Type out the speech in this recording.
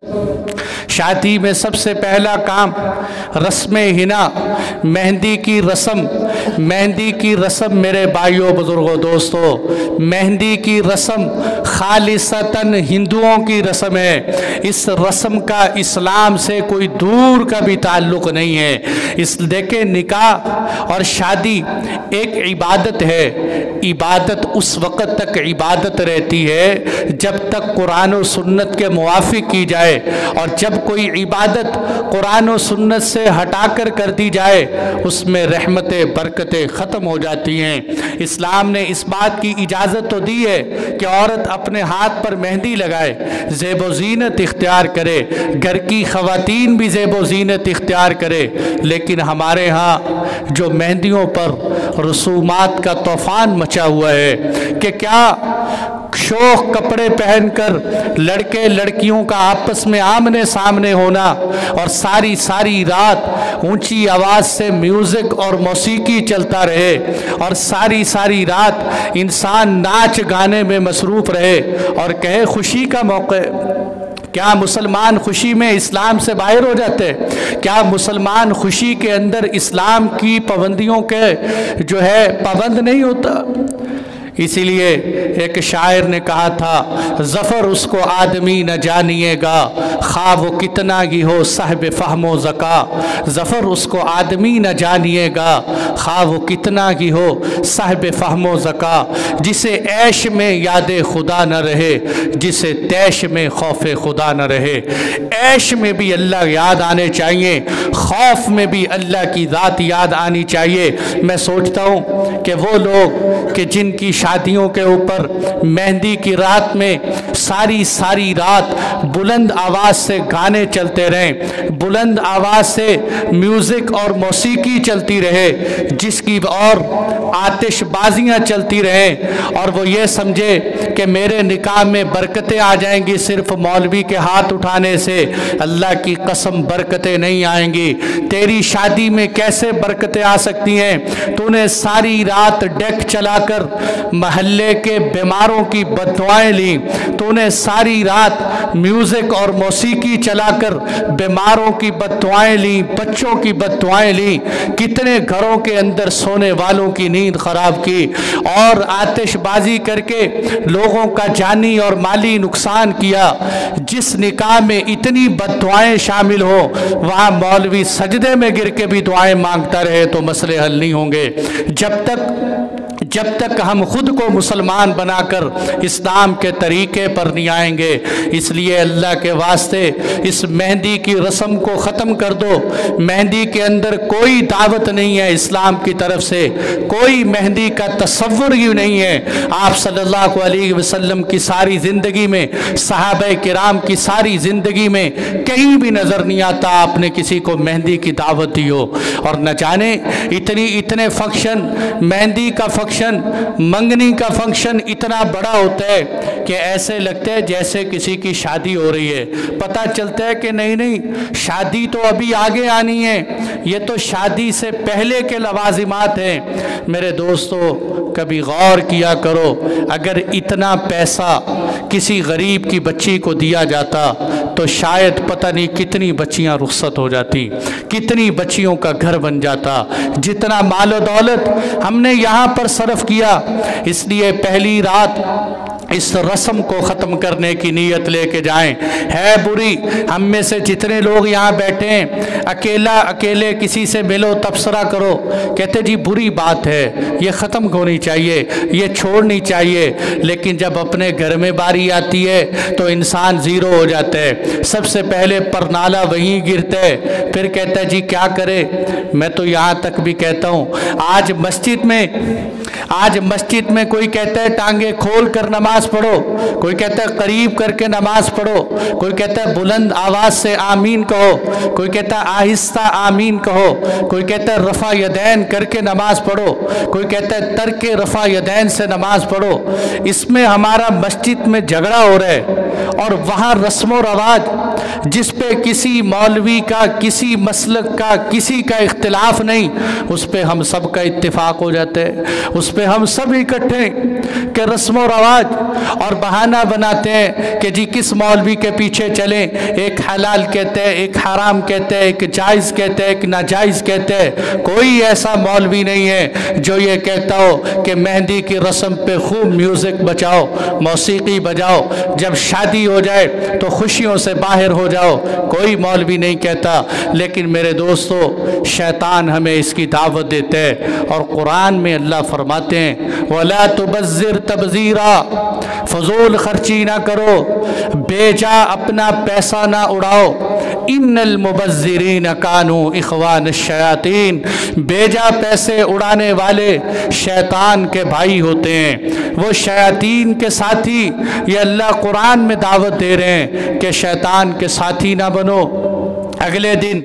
शादी में सबसे पहला काम रस्म हिना, मेहंदी की रस्म। मेहंदी की रस्म मेरे भाइयों बुजुर्गों दोस्तों, मेहंदी की रस्म खालिसतन हिंदुओं की रस्म है। इस रस्म का इस्लाम से कोई दूर का भी ताल्लुक़ नहीं है। इस देखे निकाह और शादी एक इबादत है। इबादत उस वक़्त तक इबादत रहती है जब तक कुरान और सुन्नत के मुवाफिक की जाए, और जब कोई इबादत कुरान और सुन्नत से हटाकर कर दी जाए उसमें रहमतें बरकतें ख़त्म हो जाती हैं। इस्लाम ने इस बात की इजाज़त तो दी है कि औरत अपने हाथ पर मेहंदी लगाए, ज़ेब व ज़ीनत इख्तियार करे, घर की ख़वातीन भी ज़ेब व ज़ीनत इख्तियार करे, लेकिन हमारे यहाँ जो मेहंदियों पर रसूमात का तूफ़ान मचा हुआ है कि क्या शौक कपड़े पहनकर लड़के लड़कियों का आपस में आमने सामने होना और सारी सारी रात ऊंची आवाज़ से म्यूज़िक और मौसीकी चलता रहे और सारी सारी रात इंसान नाच गाने में मसरूफ़ रहे और कहे खुशी का मौके। क्या मुसलमान खुशी में इस्लाम से बाहर हो जाते? क्या मुसलमान खुशी के अंदर इस्लाम की पाबंदियों के जो है पाबंद नहीं होता? इसीलिए एक शायर ने कहा था, ज़फ़र उसको आदमी न जानिएगा खा वो कितना ही हो साहिब फ़हमो ज़का। ज़फ़र उसको आदमी न जानिएगा खा वो कितना ही हो साहिब फ़हमो ज़का। जिसे ऐश में याद खुदा न रहे, जिसे तैश में खौफ खुदा न रहे। ऐश में भी अल्लाह याद आने चाहिए, खौफ में भी अल्लाह की ज़ात याद आनी चाहिए। मैं सोचता हूँ कि वो लोग कि जिनकी शादियों के ऊपर मेहंदी की रात में सारी सारी रात बुलंद आवाज़ से गाने चलते रहें, बुलंद आवाज़ से म्यूज़िक और मौसीकी चलती रहे, जिसकी और आतिशबाजियाँ चलती रहें, और वो ये समझे कि मेरे निकाह में बरकतें आ जाएंगी सिर्फ मौलवी के हाथ उठाने से। अल्लाह की कसम बरकतें नहीं आएंगी। तेरी शादी में कैसे बरकतें आ सकती हैं? तूने सारी रात डेक चलाकर महल्ले के बीमारों की बददुआएं ली, तूने सारी रात म्यूज़िक और मौसीकी चलाकर बीमारों की बददुआएं ली, बच्चों की बददुआएं ली, कितने घरों के अंदर सोने वालों की नींद ख़राब की, और आतिशबाजी करके लोगों का जानी और माली नुकसान किया। जिस निकाह में इतनी बददुआएं शामिल हो वहाँ मौलवी सजदे में गिर के भी दुआएं मांगता रहे तो मसले हल नहीं होंगे। जब तक हम खुद को मुसलमान बनाकर इस्लाम के तरीके पर नहीं आएंगे। इसलिए अल्लाह के वास्ते इस मेहंदी की रस्म को ख़त्म कर दो। मेहंदी के अंदर कोई दावत नहीं है इस्लाम की तरफ से, कोई मेहंदी का तसव्वुर ही नहीं है। आप सल्लल्लाहु अलैहि वसल्लम की सारी ज़िंदगी में, सहाबा किराम की सारी ज़िंदगी में कहीं भी नज़र नहीं आता आपने किसी को मेहंदी की दावत दी हो। और न जाने इतने फंक्शन, मेहंदी का फंक्शन, मंगनी का फंक्शन इतना बड़ा होता है कि ऐसे लगता है जैसे किसी की शादी हो रही है। पता चलता है कि नहीं, शादी तो अभी आगे आनी है, ये तो शादी से पहले के लवाजिमात हैं। मेरे दोस्तों, कभी गौर किया करो, अगर इतना पैसा किसी गरीब की बच्ची को दिया जाता तो शायद पता नहीं कितनी बच्चियां रुखसत हो जाती, कितनी बच्चियों का घर बन जाता। जितना मालो दौलत हमने यहाँ पर सर्फ किया, इसलिए पहली रात इस रस्म को ख़त्म करने की नीयत लेके जाएं। है बुरी, हम में से जितने लोग यहाँ बैठे हैं, अकेले किसी से मिलो, तबसरा करो, कहते जी बुरी बात है, ये ख़त्म होनी चाहिए, ये छोड़नी चाहिए। लेकिन जब अपने घर में बारी आती है तो इंसान ज़ीरो हो जाता है। सबसे पहले परनाला वहीं गिरता है, फिर कहता है जी क्या करे। मैं तो यहाँ तक भी कहता हूँ, आज मस्जिद में कोई कहता है टांगे खोल कर नमाज पढ़ो, कोई कहता है करीब करके नमाज पढ़ो, कोई कहता है बुलंद आवाज़ से आमीन कहो, कोई कहता है आहिस्ता आमीन कहो, कोई कहता है रफ़ा यदैन करके नमाज पढ़ो, कोई कहता है तरके रफ़ा यदैन से नमाज पढ़ो। इसमें हमारा मस्जिद में झगड़ा हो रहा है और वहाँ रस्म व रवाज جس پہ کسی مولوی کا، کسی مسلک کا، کسی کا اختلاف نہیں، اس پہ ہم سب کا اتفاق ہو جاتا ہے، اس پہ ہم سب اکٹھے کہ رسم و رواج اور بہانہ بناتے ہیں کہ جی کس مولوی کے پیچھے چلیں، ایک حلال کہتے ہیں، ایک حرام کہتے ہیں، ایک جائز کہتے ہیں، ایک ناجائز کہتے ہیں۔ کوئی ایسا مولوی نہیں ہے جو یہ کہتا ہو کہ مہندی کی رسم پہ خوب میوزک بجاؤ، موسیقی بجاؤ، جب شادی ہو جائے تو خوشیوں سے باہر ہو جاؤ، کوئی مولوی نہیں کہتا۔ لیکن میرے دوستو، شیطان ہمیں اس کی دعوت دیتے ہیں، اور قرآن میں اللہ فرماتے ہیں وَلَا تُبَذِّرْ تَبْذِيرًا، فضول خرچی نہ کرو، بے جا اپنا پیسہ نہ اڑاؤ، ان المبذرین کانوا اخوان الشیاطین، بے جا پیسے اڑانے والے شیطان کے بھائی ہوتے ہیں، وہ شیاطین کے ساتھی۔ یہ اللہ قرآن میں دعوت دے رہے ہیں کہ شیطان کے ساتھی نہ بنو۔ اگلے دن